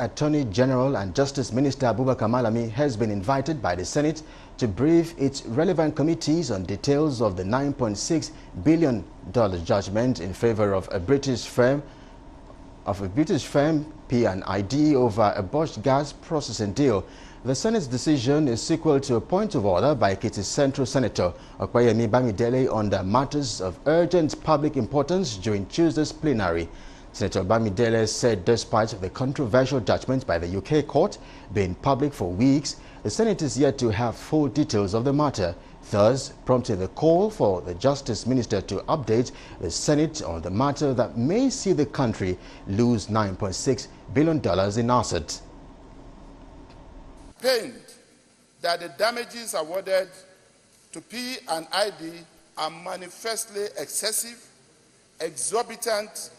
Attorney General and Justice Minister Abubakar Malami has been invited by the Senate to brief its relevant committees on details of the $9.6 billion judgment in favor of a British firm P&ID over a Bosch gas processing deal. The Senate's decision is sequel to a point of order by Ekiti Central Senator Opeyemi Bamidele on the matters of urgent public importance during Tuesday's plenary. Senator Bamidele said despite the controversial judgment by the UK court being public for weeks, the Senate is yet to have full details of the matter, thus prompting the call for the Justice Minister to update the Senate on the matter that may see the country lose $9.6 billion in assets. Pained that the damages awarded to P&ID are manifestly excessive, exorbitant,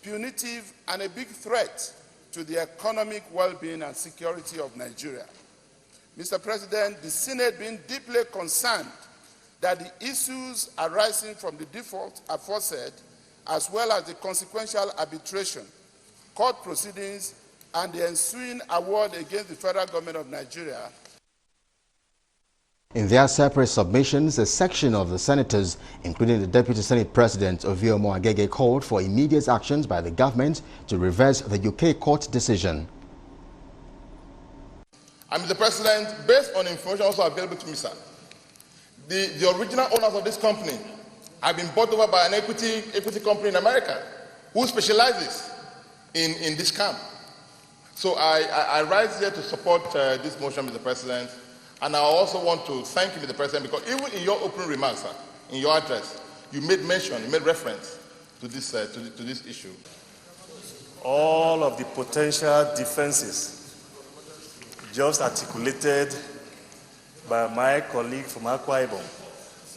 punitive, and a big threat to the economic well-being and security of Nigeria. Mr. President, the Senate being deeply concerned that the issues arising from the default aforesaid, as well as the consequential arbitration, court proceedings, and the ensuing award against the federal government of Nigeria. In their separate submissions, a section of the senators, including the Deputy Senate President Oviomo Agege, called for immediate actions by the government to reverse the UK court decision. Mr. President, based on information also available to me, sir, the original owners of this company have been bought over by an equity company in America who specializes in this camp. So I rise here to support this motion, Mr. President. And I also want to thank you, Mr. President, because even in your opening remarks, sir, in your address, you made reference to this issue. All of the potential defenses just articulated by my colleague from Akwa Ibom,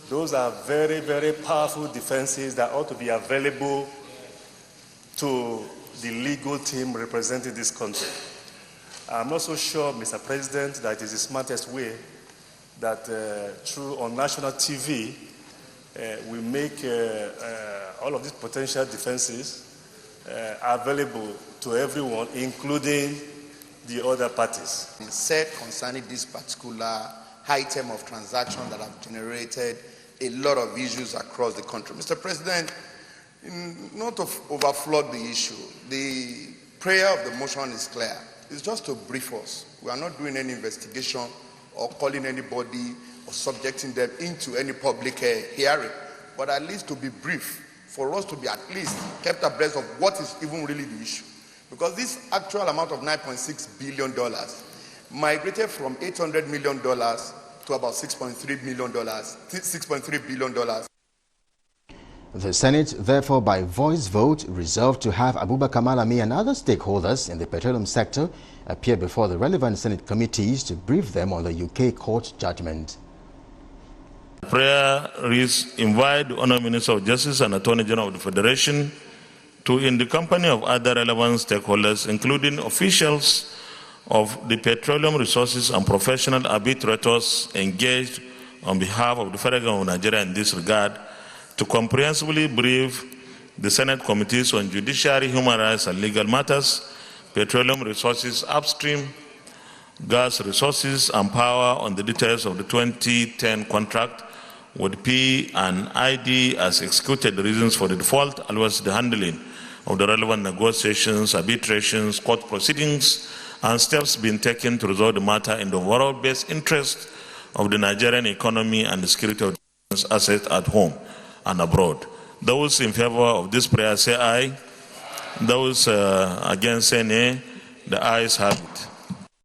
those are very, very powerful defenses that ought to be available to the legal team representing this country. I'm not so sure, Mr. President, that it is the smartest way that on national TV we make all of these potential defenses available to everyone, including the other parties. Said concerning this particular item of transaction that have generated a lot of issues across the country. Mr. President, not to overflow the issue, the prayer of the motion is clear. It's just to brief us. We are not doing any investigation or calling anybody or subjecting them into any public hearing, but at least to be brief, for us to be at least kept abreast of what is even really the issue. Because this actual amount of $9.6 billion migrated from $800 million to about $6.3 billion. The Senate, therefore, by voice vote, resolved to have Abubakar Malami and other stakeholders in the petroleum sector appear before the relevant Senate committees to brief them on the UK court judgment. Prayer reads, invite the Honourable Minister of Justice and Attorney General of the Federation to, in the company of other relevant stakeholders, including officials of the petroleum resources and professional arbitrators engaged on behalf of the Federal Government of Nigeria in this regard, to comprehensively brief the Senate committees on judiciary, human rights and legal matters, petroleum resources upstream, gas resources and power on the details of the 2010 contract with P&ID as executed the reasons for the default, as well as the handling of the relevant negotiations, arbitrations, court proceedings, and steps being taken to resolve the matter in the overall best interest of the Nigerian economy and the security of the assets at home and abroad. Those in favor of this prayer say aye. Those against say nay. The ayes have it.